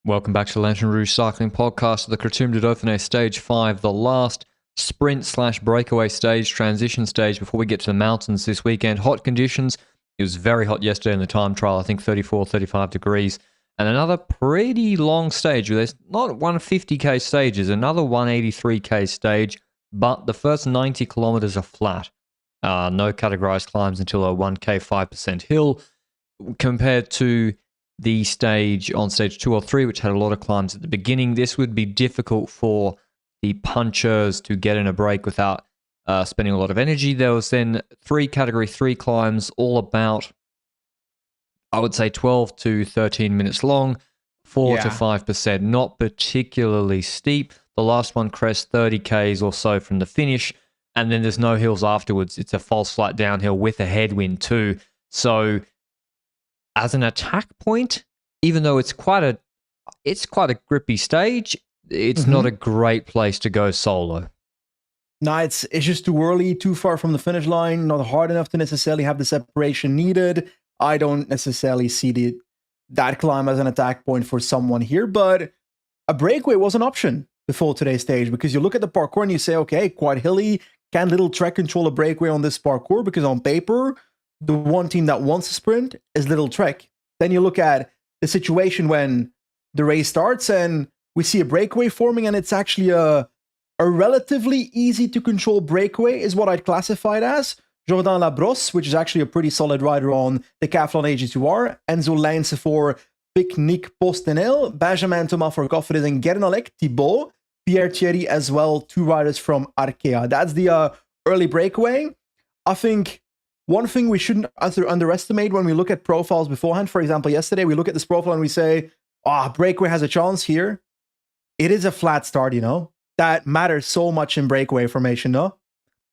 Welcome back to the Lanterne Rouge Cycling Podcast, the Critérium du Dauphiné Stage 5, the last sprint/breakaway stage, transition stage before we get to the mountains this weekend. Hot conditions. It was very hot yesterday in the time trial, I think 34, 35 degrees. And another pretty long stage. There's not 150k stages, another 183k stage, but the first 90 kilometers are flat. No categorized climbs until a 1k 5% hill, compared to the stage on stage 2 or 3, which had a lot of climbs at the beginning. This would be difficult for the punchers to get in a break without spending a lot of energy. There was then 3 category 3 climbs, all about, I would say, 12 to 13 minutes long, 4 to 5%, not particularly steep. The last one crests 30 Ks or so from the finish, and then there's no hills afterwards. It's a false flat downhill with a headwind too. So as an attack point, even though it's quite a grippy stage, it's not a great place to go solo. No, it's just too early, too far from the finish line, not hard enough to necessarily have the separation needed. I don't necessarily see that climb as an attack point for someone here, but a breakaway was an option before today's stage, because you look at the parkour and you say, okay, quite hilly, can Little Trek control a breakaway on this parkour? Because on paper, the one team that wants a sprint is Little Trek. Then you look at the situation when the race starts and we see a breakaway forming, and it's actually a relatively easy to control breakaway is what I'd classify it as. Jordan Labrosse, which is actually a pretty solid rider on the Decathlon AG2R, Enzo Leinse for Picnic Postenel, Benjamin Thomas for Cofidis, and Gernalek Thibault, Pierre Thierry as well, 2 riders from Arkea. That's the early breakaway. I think one thing we shouldn't underestimate when we look at profiles beforehand, for example, yesterday we look at this profile and we say, breakaway has a chance here. It is a flat start, That matters so much in breakaway formation, no?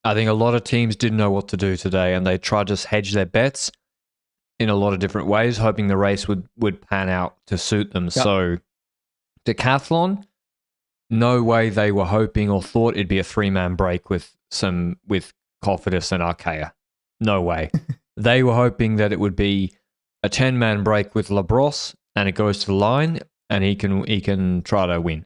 I think a lot of teams didn't know what to do today, and they tried to just hedge their bets in a lot of different ways, hoping the race would pan out to suit them. Yep. So Decathlon, no way they were hoping or thought it'd be a 3-man break with Cofidis and Arkea. No way. They were hoping that it would be a 10-man break with Labrosse, and it goes to the line, and he can try to win.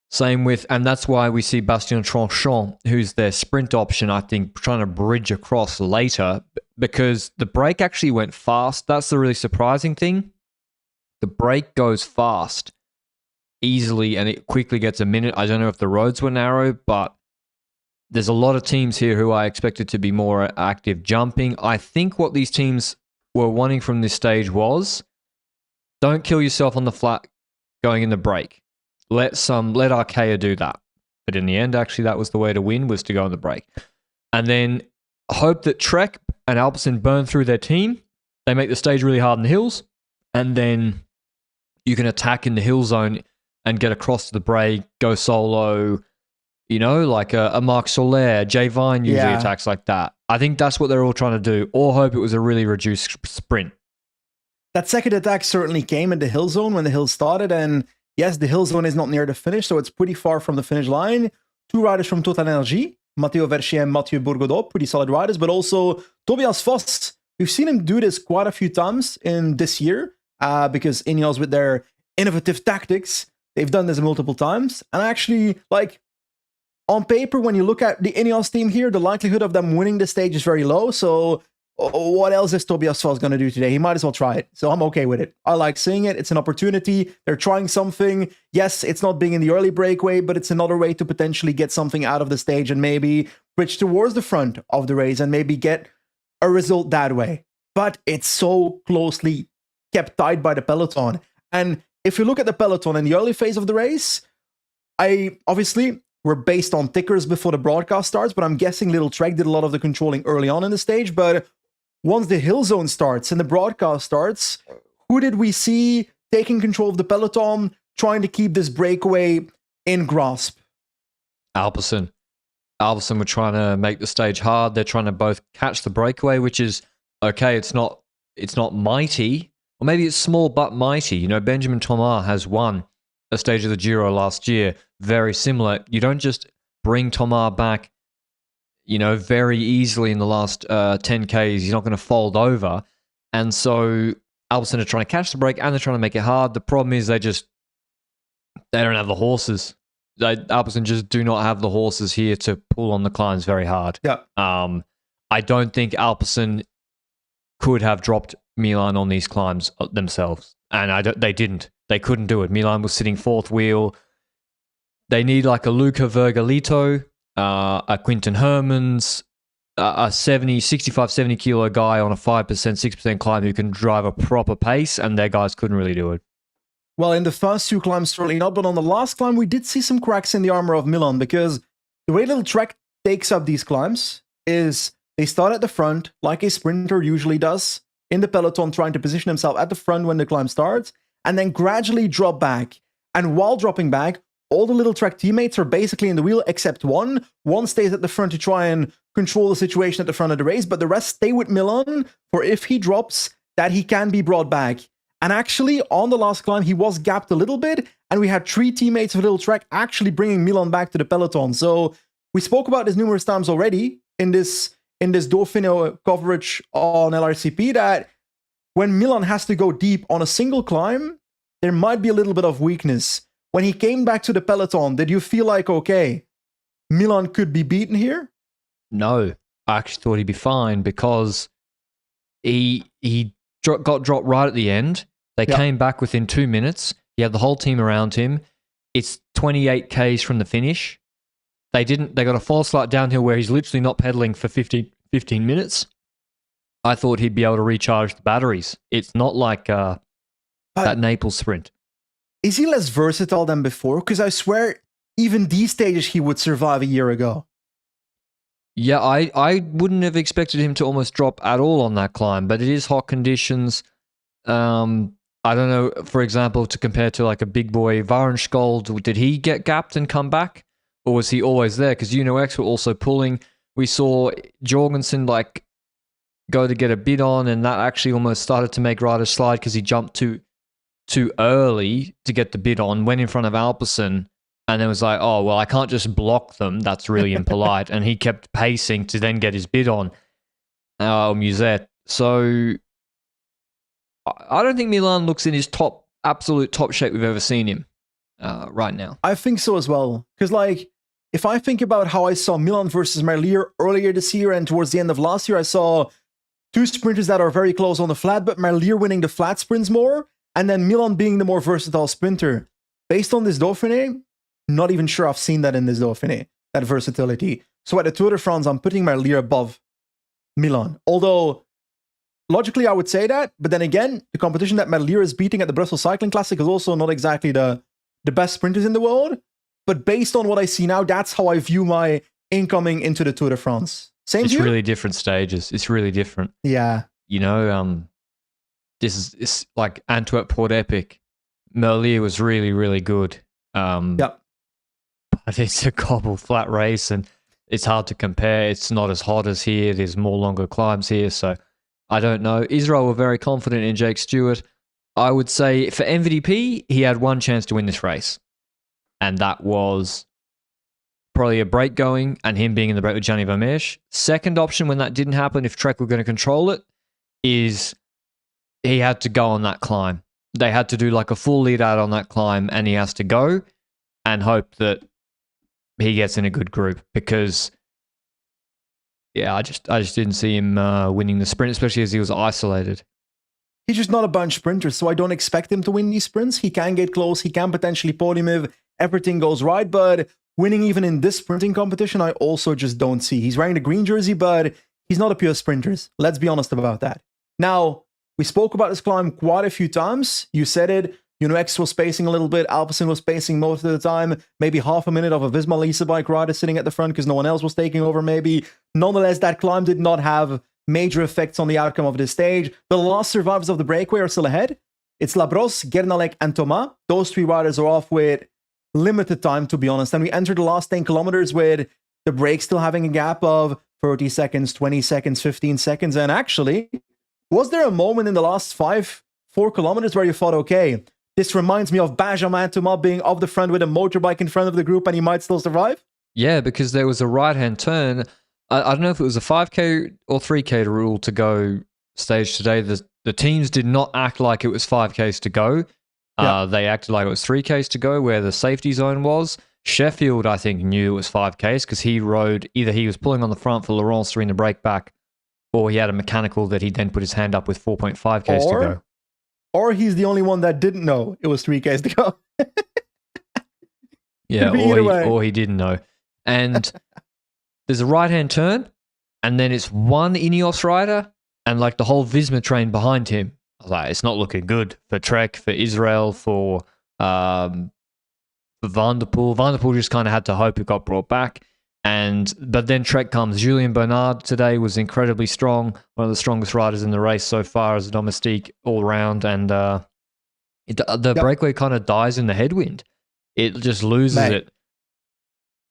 Same with, and that's why we see Bastien Tranchant, who's their sprint option, I think, trying to bridge across later, because the break actually went fast. That's the really surprising thing. The break goes fast, easily, and it quickly gets a minute. I don't know if the roads were narrow, but there's a lot of teams here who I expected to be more active jumping. I think what these teams were wanting from this stage was, don't kill yourself on the flat going in the break. Let Arkea do that. But in the end, actually, that was the way to win, was to go on the break. And then hope that Trek and Alpecin burn through their team. They make the stage really hard in the hills. And then you can attack in the hill zone and get across to the break, go solo, like a Marc Soler, Jay Vine usually attacks like that. I think that's what they're all trying to do, or hope it was a really reduced sprint. That second attack certainly came in the hill zone when the hill started, and yes, the hill zone is not near the finish, so it's pretty far from the finish line. 2 riders from Total Energy, Matteo Verchier and Mathieu Bourgodeau, pretty solid riders, but also Tobias Voss. We've seen him do this quite a few times in this year, because Ineos, with their innovative tactics, they've done this multiple times. And actually, on paper, when you look at the Ineos team here, the likelihood of them winning the stage is very low. So what else is Tobias Voss going to do today? He might as well try it. So I'm okay with it. I like seeing it. It's an opportunity. They're trying something. Yes, it's not being in the early breakaway, but it's another way to potentially get something out of the stage and maybe bridge towards the front of the race and maybe get a result that way. But it's so closely kept tight by the peloton. And if you look at the peloton in the early phase of the race, we're based on tickers before the broadcast starts, but I'm guessing Little Trek did a lot of the controlling early on in the stage. But once the hill zone starts and the broadcast starts, who did we see taking control of the peloton, trying to keep this breakaway in grasp? Alpecin were trying to make the stage hard. They're trying to both catch the breakaway, which is okay. It's not mighty, or maybe it's small but mighty. Benjamin Thomas has won a stage of the Giro last year, very similar. You don't just bring Thomas back, very easily in the last 10Ks. He's not going to fold over. And so Alpecin are trying to catch the break and they're trying to make it hard. The problem is they don't have the horses. Alpecin just do not have the horses here to pull on the climbs very hard. Yeah. I don't think Alpecin could have dropped Milan on these climbs themselves, and they didn't. They couldn't do it. Milan was sitting fourth wheel. They need like a Luca Vergalito, a Quinton Hermans, a 65, 70 kilo guy on a 5%, 6% climb who can drive a proper pace, and their guys couldn't really do it. Well, in the first two climbs, certainly not, but on the last climb, we did see some cracks in the armor of Milan, because the way Little Trek takes up these climbs is they start at the front, like a sprinter usually does, in the peloton, trying to position himself at the front when the climb starts, and then gradually drop back. And while dropping back, all the Little Trek teammates are basically in the wheel except one. One stays at the front to try and control the situation at the front of the race, but the rest stay with Milan for if he drops, that he can be brought back. And actually, on the last climb, he was gapped a little bit, and we had 3 teammates of Little Trek actually bringing Milan back to the peloton. So we spoke about this numerous times already in this Dauphiné coverage on LRCP, that when Milan has to go deep on a single climb, there might be a little bit of weakness. When he came back to the peloton, did you feel like, okay, Milan could be beaten here? No, I actually thought he'd be fine, because he got dropped right at the end. They came back within 2 minutes. He had the whole team around him. It's 28 Ks from the finish. They got a false light downhill where he's literally not pedaling for 15 minutes. I thought he'd be able to recharge the batteries. It's not like that Naples sprint. Is he less versatile than before? Because I swear, even these stages he would survive a year ago. Yeah, I wouldn't have expected him to almost drop at all on that climb, but it is hot conditions. I don't know, for example, to compare to like a big boy Varenskold, did he get gapped and come back? Or was he always there? Because X were also pulling. We saw Jorgensen like go to get a bid on, and that actually almost started to make riders slide because he jumped too early to get the bid on, went in front of Alpecin, and then was like, oh, well, I can't just block them. That's really impolite. And he kept pacing to then get his bid on Musette. So I don't think Milan looks in his absolute top shape we've ever seen him right now. I think so as well. Because, like, if I think about how I saw Milan versus Merlier earlier this year and towards the end of last year, I saw 2 sprinters that are very close on the flat, but Merlier winning the flat sprints more, and then Milan being the more versatile sprinter. Based on this Dauphiné, not even sure I've seen that in this Dauphiné, that versatility. So at the Tour de France, I'm putting Merlier above Milan. Although, logically, I would say that, but then again, the competition that Merlier is beating at the Brussels Cycling Classic is also not exactly the best sprinters in the world. But based on what I see now, that's how I view my incoming into the Tour de France. Same It's view? really different stages. It's really different. Yeah. You know, it's like Antwerp Port Epic. Merlier was really, really good. Yep. But it's a cobble flat race, and it's hard to compare. It's not as hot as here. There's more longer climbs here, so I don't know. Israel were very confident in Jake Stewart. I would say for MVP, he had one chance to win this race, and that was probably a break going and him being in the break with Gianni Vermeersch. Second option, when that didn't happen, if Trek were going to control it, is he had to go on that climb. They had to do like a full lead out on that climb, and he has to go and hope that he gets in a good group, because I just didn't see him winning the sprint, especially as he was isolated. He's just not a bunch sprinter, so I don't expect him to win these sprints. He can get close, he can potentially podium if everything goes right, but winning even in this sprinting competition, I also just don't see. He's wearing the green jersey, but he's not a pure sprinter. Let's be honest about that. Now, we spoke about this climb quite a few times. You said it. X was spacing a little bit. Alpecin was spacing most of the time. Maybe half a minute of a Visma Lisa bike rider sitting at the front because no one else was taking over, maybe. Nonetheless, that climb did not have major effects on the outcome of this stage. The last survivors of the breakaway are still ahead. It's Labros, Gernalek, and Thomas. Those 3 riders are off with limited time, to be honest. And we entered the last 10 kilometers with the break still having a gap of 30 seconds, 20 seconds, 15 seconds. And actually, was there a moment in the last 4 kilometers where you thought, okay, this reminds me of Benjamin Thomas being off the front with a motorbike in front of the group and he might still survive? Yeah, because there was a right-hand turn. I don't know if it was a 5K or 3K rule to go stage today. The the teams did not act like it was 5Ks to go. They acted like it was 3Ks to go where the safety zone was. Sheffield, I think, knew it was 5Ks because he rode, either he was pulling on the front for Laurence during the break back, or he had a mechanical that he then put his hand up with 4.5Ks to go. Or he's the only one that didn't know it was 3Ks to go. Yeah, or he didn't know. And there's a right-hand turn, and then it's one Ineos rider, and like the whole Visma train behind him. I was like, it's not looking good for Trek, for Israel, for Van der Poel. Van der Poel just kind of had to hope it got brought back. But then Trek comes. Julien Bernard today was incredibly strong, one of the strongest riders in the race so far as a domestique all round. And the breakaway kind of dies in the headwind. It just loses it.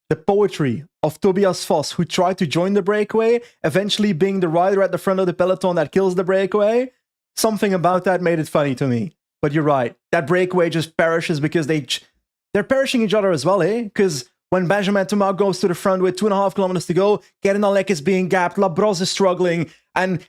The poetry of Tobias Vos, who tried to join the breakaway, eventually being the rider at the front of the peloton that kills the breakaway. Something about that made it funny to me. But you're right. That breakaway just perishes because they're perishing each other as well, eh? Because when Benjamin Thomas goes to the front with 2.5 kilometers to go, Kernalek is being gapped, Labrosse is struggling, and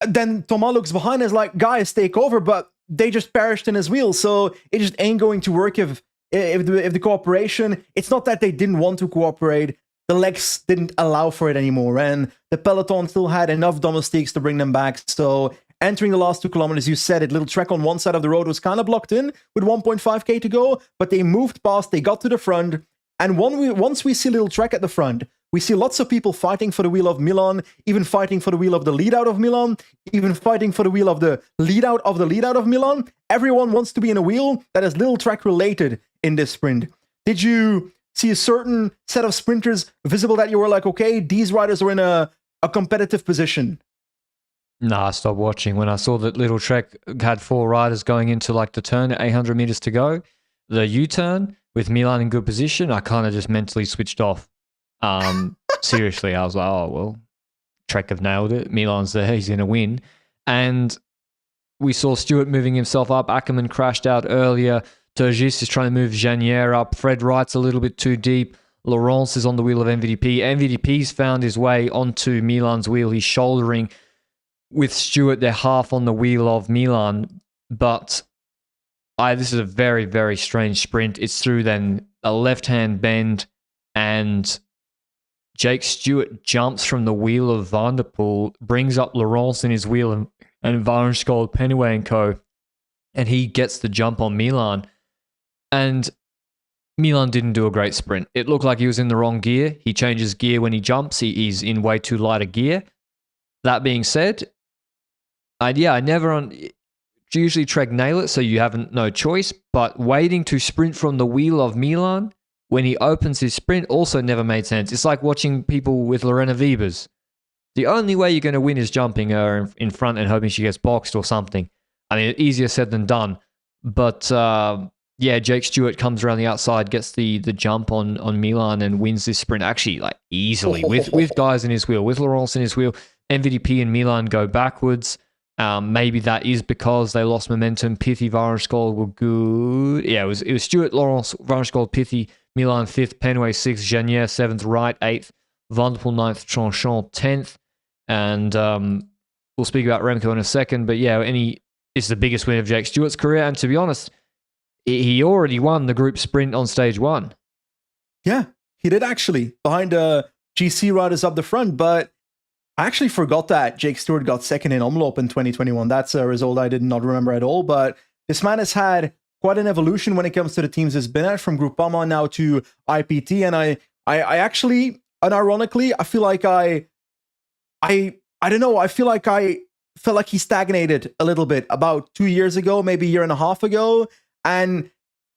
then Thomas looks behind and is like, guys, take over, but they just perished in his wheels, so it just ain't going to work if the cooperation, it's not that they didn't want to cooperate, the legs didn't allow for it anymore, and the peloton still had enough domestiques to bring them back, so entering the last 2 kilometers, you said it, little Trek on one side of the road was kind of blocked in with 1.5k to go, but they moved past, they got to the front, and once we see little Trek at the front, we see lots of people fighting for the wheel of Milan, even fighting for the wheel of the lead-out of Milan, even fighting for the wheel of the lead-out of the lead-out of Milan. Everyone wants to be in a wheel that is little Trek related in this sprint. Did you see a certain set of sprinters visible that you were like, okay, these riders are in a competitive position? Nah, I stopped watching. When I saw that little Trek had 4 riders going into like the turn at 800 meters to go, the U-turn with Milan in good position, I kind of just mentally switched off. Seriously, I was like, oh, well, Trek have nailed it. Milan's there, he's going to win. And we saw Stewart moving himself up. Ackermann crashed out earlier. Turgis is trying to move Janier up. Fred Wright's a little bit too deep. Laurence is on the wheel of MVDP. MVDP's found his way onto Milan's wheel. He's shouldering with Stewart. They're half on the wheel of Milan. But this is a very, very strange sprint. It's through then a left-hand bend, and Jake Stewart jumps from the wheel of Van der Poel, brings up Laurence in his wheel and Varenskold, Penway and co. And he gets the jump on Milan. And Milan didn't do a great sprint. It looked like he was in the wrong gear. He changes gear when he jumps. He's in way too light a gear. That being said, usually Trek nail it, so you have no choice. But waiting to sprint from the wheel of Milan when he opens his sprint also never made sense. It's like watching people with Lorena Wiebes. The only way you're going to win is jumping her in front and hoping she gets boxed or something. I mean, easier said than done. But Jake Stewart comes around the outside, gets the jump on Milan and wins this sprint actually like easily with guys in his wheel, with Laurence in his wheel. MVDP and Milan go backwards. Maybe that is because they lost momentum. Pithy, Varenskold were good. Yeah, it was Stewart, Laurence, Varenskold, Pithy, Milan 5th, Penway 6th, Janier 7th, Wright 8th, Van der Poel 9th, Tranchant 10th. And we'll speak about Remco in a second. But yeah, it's the biggest win of Jake Stewart's career. And to be honest, he already won the group sprint on stage 1. Yeah, he did actually, behind GC riders up the front. But I actually forgot that Jake Stewart got second in Omloop in 2021. That's a result I did not remember at all. But this man has had quite an evolution when it comes to the teams he's been at, from Groupama now to IPT. And I actually, unironically, I feel like I don't know, I feel like I felt like he stagnated a little bit about 2 years ago, maybe a year and a half ago. And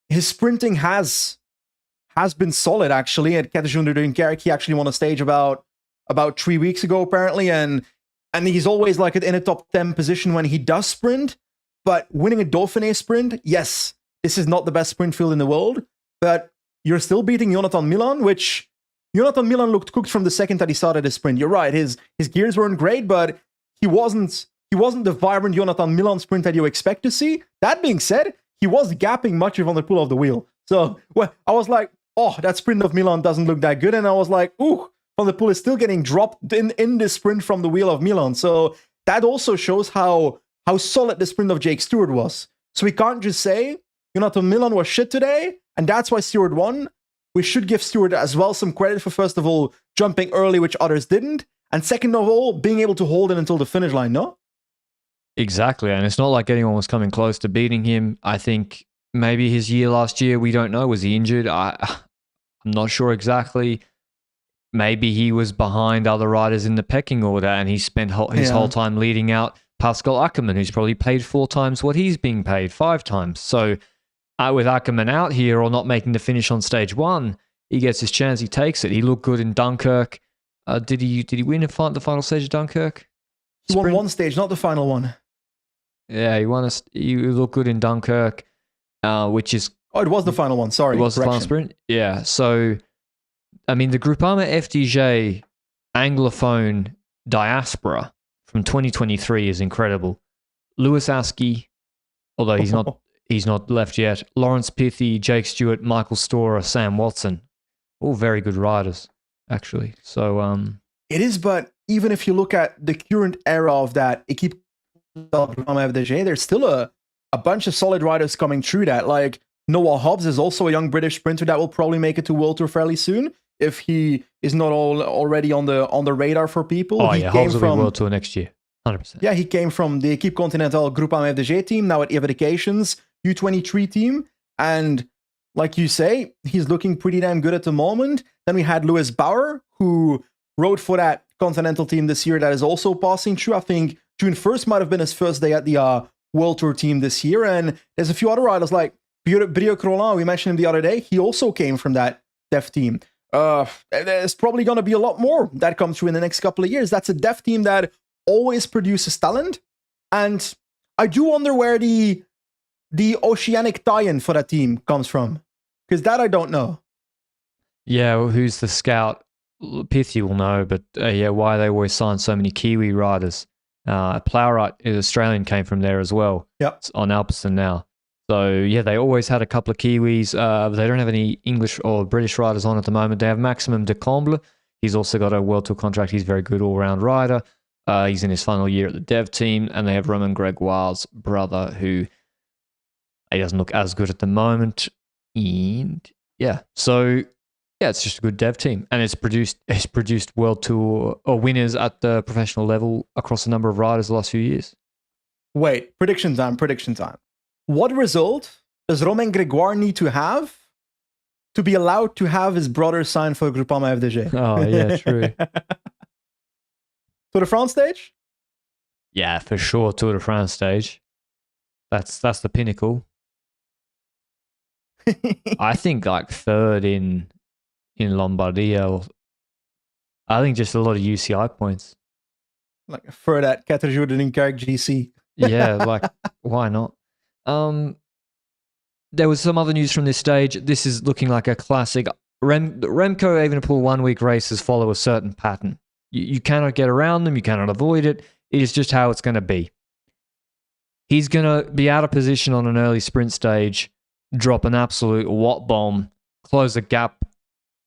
his sprinting has been solid, actually. At Katarzyna Dunkerque, he actually won a stage about 3 weeks ago, apparently. And he's always like in a top 10 position when he does sprint. But winning a Dauphiné sprint, yes, this is not the best sprint field in the world. But you're still beating Jonathan Milan, which Jonathan Milan looked cooked from the second that he started his sprint. You're right, his gears weren't great, but he wasn't the vibrant Jonathan Milan sprint that you expect to see. That being said, he was gapping much of Van der Poel off the wheel. So I was like, oh, that sprint of Milan doesn't look that good. And I was like, ooh, Van der Poel is still getting dropped in this sprint from the wheel of Milan. So that also shows how how solid the sprint of Jake Stewart was. So we can't just say, Jonathan Milan was shit today, and that's why Stewart won. We should give Stewart as well some credit for, first of all, jumping early, which others didn't, and second of all, being able to hold it until the finish line, no? Exactly, and it's not like anyone was coming close to beating him. I think maybe his year last year, we don't know. Was he injured? I'm not sure exactly. Maybe he was behind other riders in the pecking order, and he spent his whole time leading out Pascal Ackermann, who's probably paid 4 times what he's being paid, 5 times. So with Ackermann out here or not making the finish on stage 1, he gets his chance, he takes it. He looked good in Dunkirk. Did he win the final stage of Dunkirk? He won one stage, not the final one. Yeah, he looked good in Dunkirk, which is... Oh, it was the final one, sorry. It was the final sprint? Yeah, so, I mean, the Groupama FDJ Anglophone diaspora from 2023 is incredible. Lewis Askey, although he's not left yet. Lawrence Pithy, Jake Stewart, Michael Storer, Sam Watson. All very good riders, actually. So it is, but even if you look at the current era of that Equipe FDJ, there's still a bunch of solid riders coming through that. Like Noah Hobbs is also a young British sprinter that will probably make it to World Tour fairly soon, if he is not already on the radar for people. Oh, yeah, Hobbs will be World Tour next year, 100%. Yeah, he came from the Equipe Continental Groupama FDJ team, now at Evadications U23 team. And like you say, he's looking pretty damn good at the moment. Then we had Lewis Bauer, who rode for that Continental team this year that is also passing through. I think June 1st might have been his first day at the World Tour team this year. And there's a few other riders like Brio Crolin, we mentioned him the other day. He also came from that DEF team. There's probably going to be a lot more that come through in the next couple of years. That's a DEF team that always produces talent. And I do wonder where the oceanic tie-in for that team comes from. Because that I don't know. Yeah, well, who's the scout? Pithy will know, but why they always sign so many Kiwi riders. Plowright, Australian, came from there as well. Yep. It's on Alpecin now. So, yeah, they always had a couple of Kiwis. They don't have any English or British riders on at the moment. They have Maximum de Comble. He's also got a World Tour contract. He's a very good all-round rider. He's in his final year at the dev team. And they have Romain Gregoire's brother, who he doesn't look as good at the moment. And, yeah, so... yeah, it's just a good dev team, and it's produced World Tour or winners at the professional level across a number of riders the last few years. Wait, prediction time. What result does Romain Gregoire need to have to be allowed to have his brother sign for Groupama FDJ? Oh, yeah, true. Tour de France stage? Yeah, for sure, Tour de France stage. That's the pinnacle. I think like third in Lombardia. I think just a lot of UCI points. Like for that 4 jours de Dunkerque GC. Yeah, like why not? There was some other news from this stage. This is looking like a classic. Remco Evenepoel 1 week races follow a certain pattern. You cannot get around them. You cannot avoid it. It is just how it's going to be. He's going to be out of position on an early sprint stage, drop an absolute watt bomb, close a gap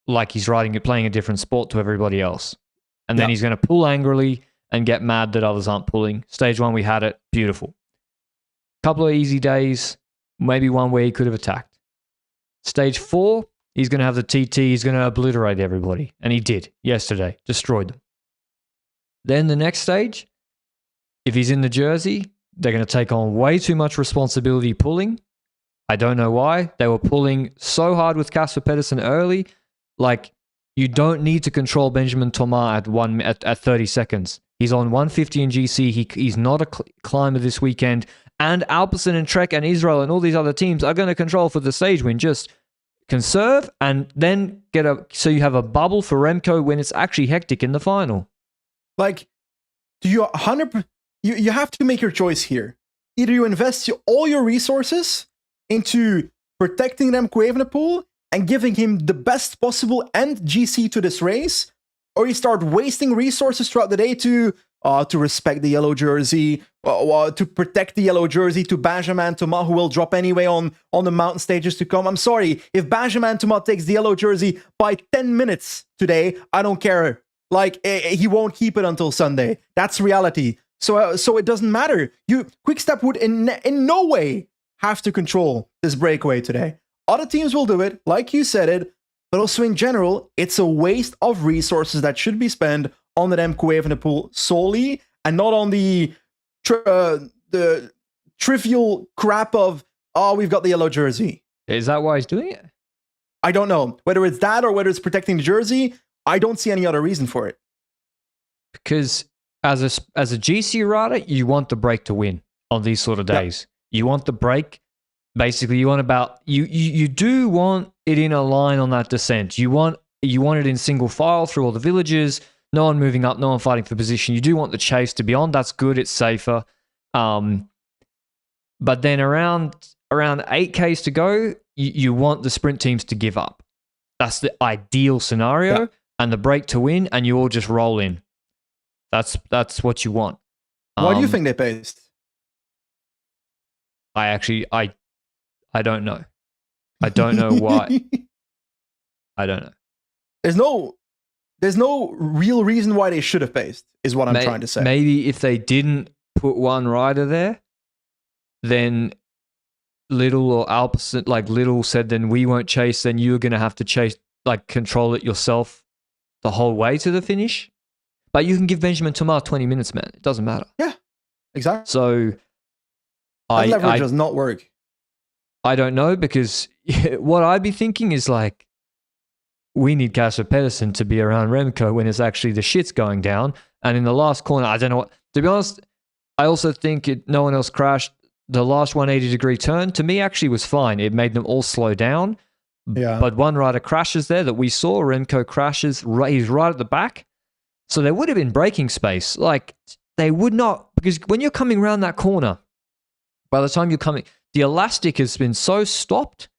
like he's playing a different sport to everybody else. And then he's going to pull angrily and get mad that others aren't pulling. Stage 1, we had it. Beautiful. Couple of easy days, maybe one where he could have attacked. Stage 4, he's going to have the TT. He's going to obliterate everybody. And he did yesterday. Destroyed them. Then the next stage, if he's in the jersey, they're going to take on way too much responsibility pulling. I don't know why. They were pulling so hard with Casper Pedersen early. Like, you don't need to control Benjamin Thomas at 30 seconds. He's on 150 in GC. He's not a climber this weekend. And Alpecin and Trek and Israel and all these other teams are going to control for the stage win. Just conserve and then so you have a bubble for Remco when it's actually hectic in the final. Like, do you 100%? You have to make your choice here. Either you invest all your resources into protecting Remco Evenepoel and giving him the best possible end GC to this race, or you start wasting resources throughout the day to respect the yellow jersey, to protect the yellow jersey, to Benjamin Thomas, who will drop anyway on the mountain stages to come. I'm sorry, if Benjamin Thomas takes the yellow jersey by 10 minutes today, I don't care. Like, he won't keep it until Sunday. That's reality. So it doesn't matter. Quickstep would in no way have to control this breakaway today. Other teams will do it, like you said it, but also in general, it's a waste of resources that should be spent on the Remco Evenepoel solely, and not on the trivial crap of, oh, we've got the yellow jersey. Is that why he's doing it? I don't know. Whether it's that or whether it's protecting the jersey, I don't see any other reason for it. Because as a GC rider, you want the break to win on these sort of days. You want the break. Basically, you do want it in a line on that descent. You want it in single file through all the villages. No one moving up, no one fighting for position. You do want the chase to be on. That's good. It's safer. But then around 8Ks to go, you want the sprint teams to give up. That's the ideal scenario, and the break to win, and you all just roll in. That's what you want. Why do you think they paced? I don't know. I don't know why. I don't know. There's no real reason why they should have paced, is what I'm trying to say. Maybe if they didn't put one rider there, then Little or Alpecin, like Little said, then we won't chase, then you're going to have to chase, like control it yourself the whole way to the finish. But you can give Benjamin Thomas 20 minutes, man. It doesn't matter. Yeah, exactly. So that leverage does not work. I don't know, because what I'd be thinking is like, we need Casper Pedersen to be around Remco when it's actually the shit's going down. And in the last corner, I don't know what, to be honest, I also think no one else crashed. The last 180-degree turn, to me, actually was fine. It made them all slow down. Yeah. But one rider crashes there that we saw. Remco crashes. He's right at the back. So there would have been braking space. Like, they would not, because when you're coming around that corner, by the time you're coming, the elastic has been so stopped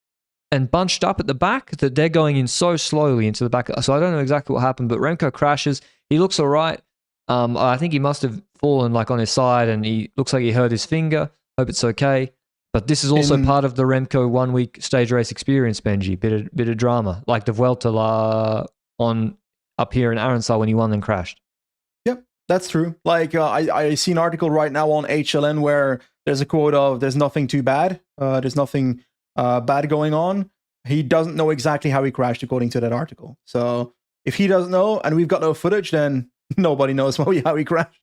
and bunched up at the back that they're going in so slowly into the back. So I don't know exactly what happened, but Remco crashes. He looks all right. I think he must have fallen like on his side, and he looks like he hurt his finger. Hope it's okay. But this is also part of the Remco 1 week stage race experience, Benji. Bit of drama, like the Vuelta on up here in Aronsar when he won and crashed. Yep, that's true. Like I see an article right now on HLN where there's a quote of, "There's nothing too bad. There's nothing bad going on." He doesn't know exactly how he crashed, according to that article. So if he doesn't know and we've got no footage, then nobody knows how he crashed.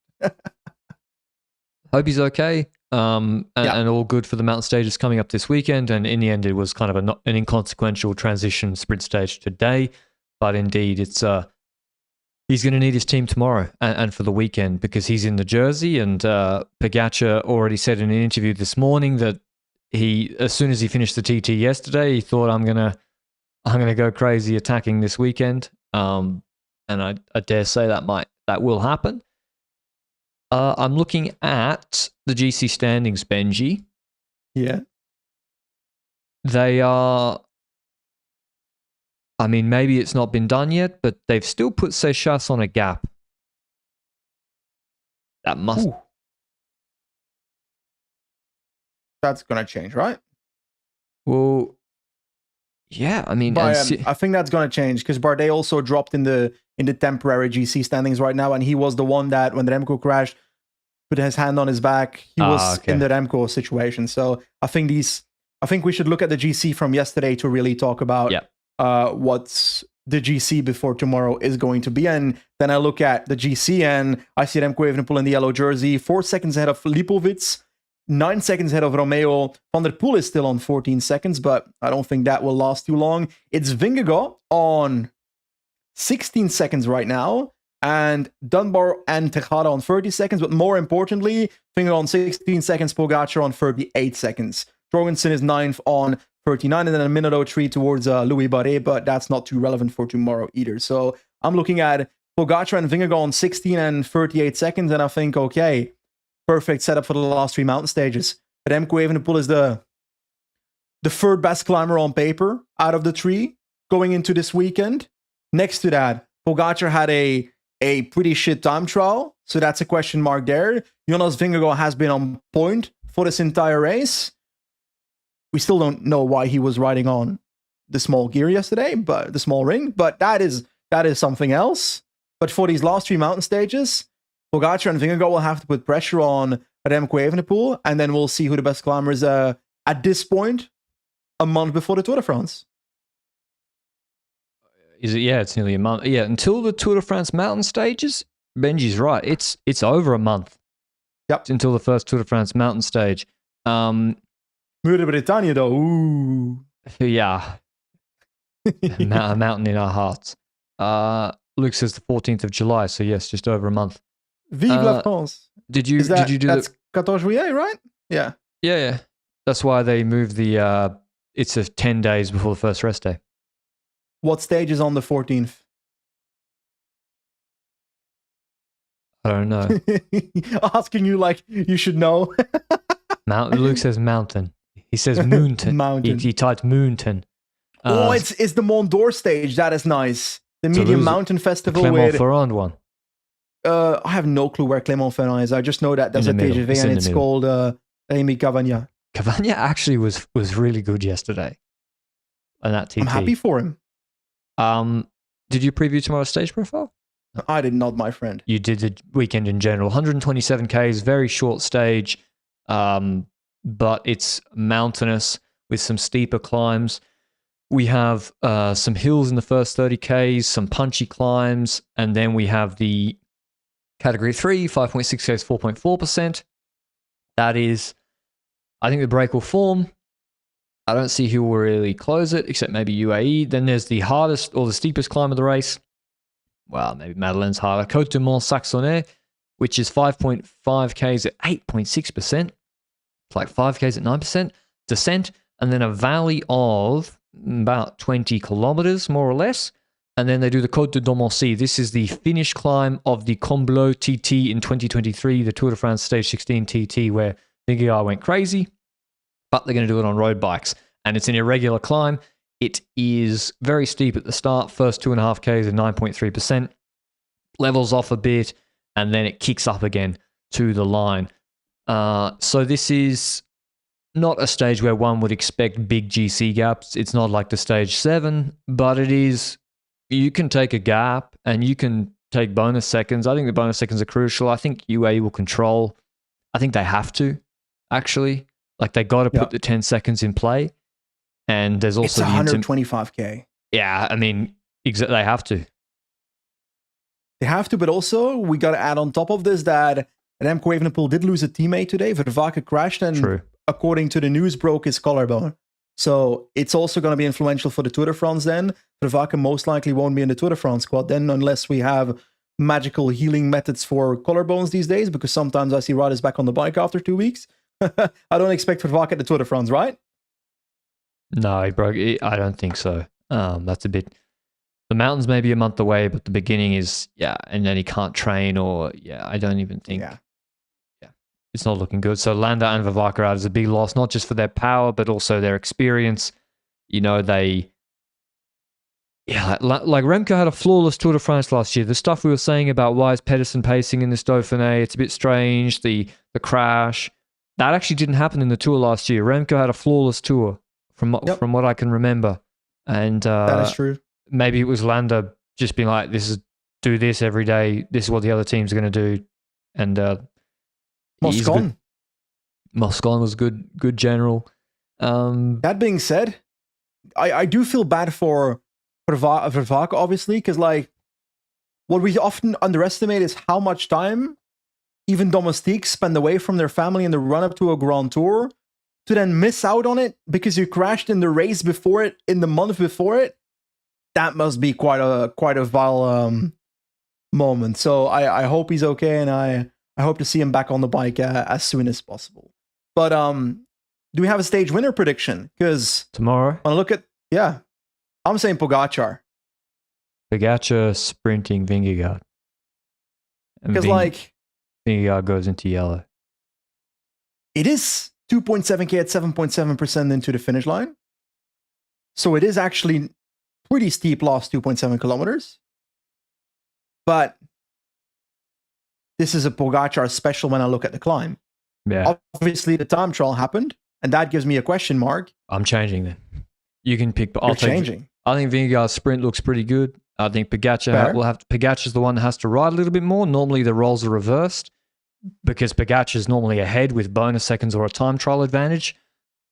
Hope he's okay. And all good for the mountain stages coming up this weekend. And in the end, it was kind of an inconsequential transition sprint stage today. But indeed, it's he's going to need his team tomorrow and for the weekend, because he's in the jersey. And Pogačar already said in an interview this morning that as soon as he finished the TT yesterday, he thought, I'm gonna go crazy attacking this weekend. And I dare say that will happen. I'm looking at the GC standings, Benji. Yeah. They are, I mean, maybe it's not been done yet, but they've still put Seychelles on a gap. That must... Ooh. That's going to change, right? Well, yeah, I mean... I think that's going to change, because Bardet also dropped in the temporary GC standings right now, and he was the one that, when the Remco crashed, put his hand on his back. He was in the Remco situation. So I think we should look at the GC from yesterday to really talk about what's the GC before tomorrow is going to be. And then I look at the GC and I see Remco Evenepoel in the yellow jersey, 4 seconds ahead of Lipovic, 9 seconds ahead of Romeo. Van der Poel is still on 14 seconds, but I don't think that will last too long. It's Vingegaard on 16 seconds right now, and Dunbar and Tejada on 30 seconds, but more importantly, Vingegaard on 16 seconds, Pogačar on 38 seconds. Jorgensen is 9th on 39, and then a minute 03 towards Louis Barret, but that's not too relevant for tomorrow either. So I'm looking at Pogačar and Vingegaard on 16 and 38 seconds, and I think, okay, perfect setup for the last 3 mountain stages. But Remco Evenepoel is the third best climber on paper out of the 3 going into this weekend. Next to that, Pogačar had a pretty shit time trial, so that's a question mark there. Jonas Vingegaard has been on point for this entire race. We still don't know why he was riding on the small gear yesterday, but the small ring, but that is something else. But for these last 3 mountain stages, Pogacar and Vingegaard will have to put pressure on Remco Evenepoel, and then we'll see who the best climber is at this point, a month before the Tour de France. Is it? Yeah, it's nearly a month. Yeah, until the Tour de France mountain stages, Benji's right. It's over a month. Yep. It's until the first Tour de France mountain stage. Muur de Bretagne, though. Ooh. Yeah. A mountain in our hearts. Luke says the 14th of July, so yes, just over a month. Vive la France. Did you do that's 14 juillet, right? Yeah. Yeah. That's why they moved the it's 10 days before the first rest day. What stage is on the 14th? I don't know. Asking you like you should know. Luke says mountain. He says mountain. Mountain. He typed mountain. It's the Mont d'Or stage. That is nice. The medium mountain festival. Clermont-Ferrand one. I have no clue where Clermont-Ferrand is. I just know that there's a TGV and it's called Rémy Cavagna. Cavagna actually was really good yesterday. On that TT. I'm happy for him. Did you preview tomorrow's stage profile? I did not, my friend. You did the weekend in general. 127 Ks, very short stage, but it's mountainous with some steeper climbs. We have some hills in the first 30 Ks, some punchy climbs, and then we have the Category 3, 5.6 Ks, 4.4%. That is, I think the break will form. I don't see who will really close it, except maybe UAE. Then there's the hardest or the steepest climb of the race. Well, maybe Madeleine's harder. Côte du Mont Saxonais, which is 5.5 Ks at 8.6%. It's like 5 Ks at 9%. Descent, and then a valley of about 20 kilometers, more or less. And then they do the Côte de Domoncy. This is the finish climb of the Combloux TT in 2023, the Tour de France Stage 16 TT, where Vingegaard went crazy. But they're going to do it on road bikes. And it's an irregular climb. It is very steep at the start. First 2.5 Ks at 9.3%. Levels off a bit, and then it kicks up again to the line. So this is not a stage where one would expect big GC gaps. It's not like the Stage 7, but it is... You can take a gap, and you can take bonus seconds. I think the bonus seconds are crucial. I think UAE will control. I think they have to, actually. Like, they got to put the 10 seconds in play. And there's also it's 125K. Yeah, I mean, they have to. They have to, but also we got to add on top of this that Remco Evenepoel did lose a teammate today. Vervaeke crashed and, according to the news, broke his collarbone. So it's also going to be influential for the Tour de France then. Vervaeke most likely won't be in the Tour de France squad then, unless we have magical healing methods for collarbones these days, because sometimes I see riders back on the bike after 2 weeks. I don't expect Vervaeke at the Tour de France, right? No, he broke it. I don't think so. That's a bit... The mountain's maybe a month away, but the beginning is, and then he can't train or, I don't even think... Yeah. It's not looking good. So Landa and Vervaeke out is a big loss, not just for their power, but also their experience. You know, they... Yeah, like Remco had a flawless Tour de France last year. The stuff we were saying about why is Pedersen pacing in this Dauphiné, it's a bit strange, the crash... That actually didn't happen in the Tour last year. Remco had a flawless Tour, from what I can remember. And that is true. Maybe it was Landa just being like, do this every day. This is what the other teams are going to do. And Moscon was good general. That being said, I do feel bad for Vervaeke, obviously, because like what we often underestimate is how much time even domestiques spend away from their family in the run-up to a Grand Tour, to then miss out on it because you crashed in the race before it, in the month before it. That must be quite a vile moment. So I hope he's okay, and I hope to see him back on the bike as soon as possible. But do we have a stage winner prediction? Because tomorrow, when I look at I'm saying Pogacar. Pogacar sprinting Vingegaard. Because Vingegaard goes into yellow. It is 2.7K at 7.7% into the finish line. So it is actually pretty steep loss, 2.7 kilometers. But this is a Pogacar special when I look at the climb. Yeah. Obviously, the time trial happened, and that gives me a question mark. I'm changing then. You can pick... Changing. I think Vingegaard's sprint looks pretty good. I think Pogacar's the one that has to ride a little bit more. Normally the roles are reversed because Pogacar's normally ahead with bonus seconds or a time trial advantage.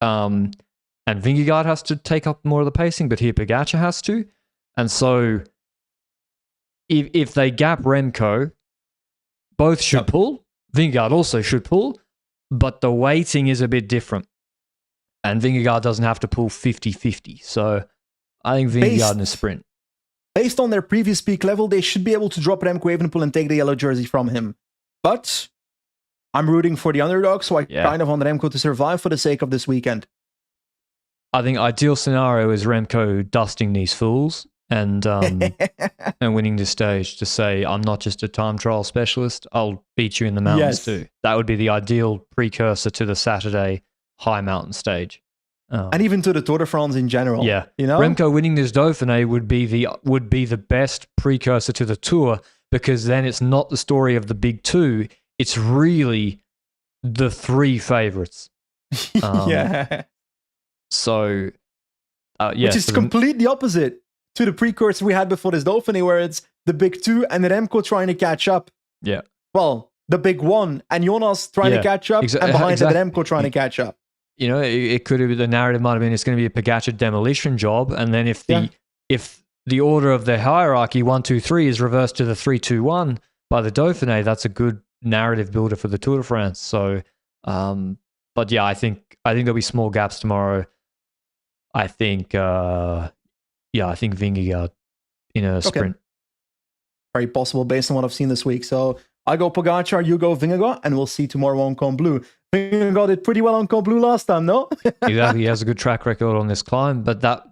And Vingegaard has to take up more of the pacing, but here Pogacar has to. And so if they gap Remco, both should pull. Vingegaard also should pull, but the weighting is a bit different. And Vingegaard doesn't have to pull 50-50. So I think Vingegaard in a sprint. Based on their previous peak level, they should be able to drop Remco Evenepoel and take the yellow jersey from him. But I'm rooting for the underdog, so I kind of want Remco to survive for the sake of this weekend. I think ideal scenario is Remco dusting these fools and and winning the stage to say, I'm not just a time trial specialist, I'll beat you in the mountains too. That would be the ideal precursor to the Saturday high mountain stage. And even to the Tour de France in general. Yeah. You know? Remco winning this Dauphiné would be the best precursor to the Tour, because then it's not the story of the big two, it's really the three favorites. So, which is completely opposite to the precursor we had before this Dauphiné, where it's the big two and Remco trying to catch up. Yeah. Well, the big one and Jonas trying to catch up, and behind it, Remco trying to catch up. You know, it could have, the narrative might have been it's going to be a Pogacar demolition job, and then if the order of the hierarchy 1, 2, 3 is reversed to the 3, 2, 1 by the Dauphiné, that's a good narrative builder for the Tour de France. So, but yeah, I think there'll be small gaps tomorrow. I think Vingegaard in a sprint. Very possible based on what I've seen this week. So I go Pogacar, you go Vingegaard, and we'll see tomorrow on Camp Blue. Vingegaard did pretty well on Camp Blue last time, no? Exactly. He has a good track record on this climb, but that,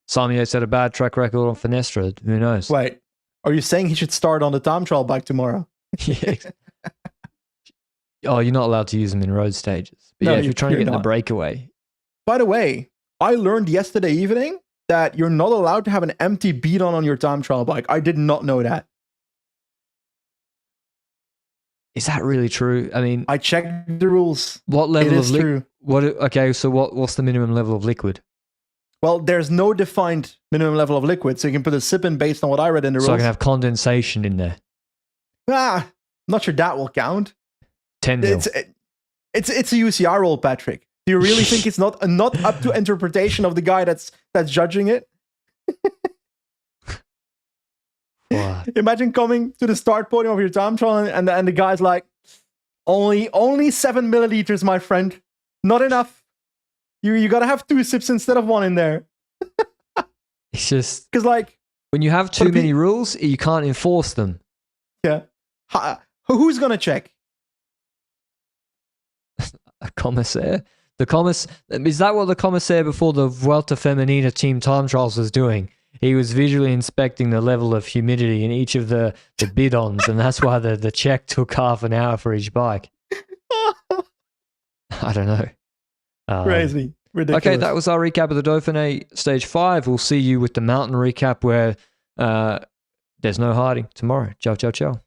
Simon Yates had a bad track record on Finestra. Who knows? Wait, are you saying he should start on the time trial bike tomorrow? Yeah. Oh, you're not allowed to use them in road stages. But if you're trying to get in the breakaway. By the way, I learned yesterday evening that you're not allowed to have an empty beat on your time trial bike. I did not know that. Is that really true? I mean, I checked the rules. What level of liquid? So what's the minimum level of liquid? Well, there's no defined minimum level of liquid, so you can put a sip in based on what I read in the rules. So I can have condensation in there. I'm not sure that will count. 10 mil. It's a UCR rule, Patrick. Do you really think it's not up to interpretation of the guy that's judging it? What? Imagine coming to the start podium of your time trial and the guy's like, only 7 milliliters, my friend. Not enough. You gotta have 2 sips instead of 1 in there. It's just because when you have too many rules, you can't enforce them. Yeah. Who's gonna check? A commissaire? Is that what the commissaire before the Vuelta Femenina team time trials was doing? He was visually inspecting the level of humidity in each of the bidons, and that's why the check took half an hour for each bike. I don't know. Crazy. Ridiculous. Okay, that was our recap of the Dauphiné Stage 5. We'll see you with the mountain recap where there's no hiding tomorrow. Ciao, ciao, ciao.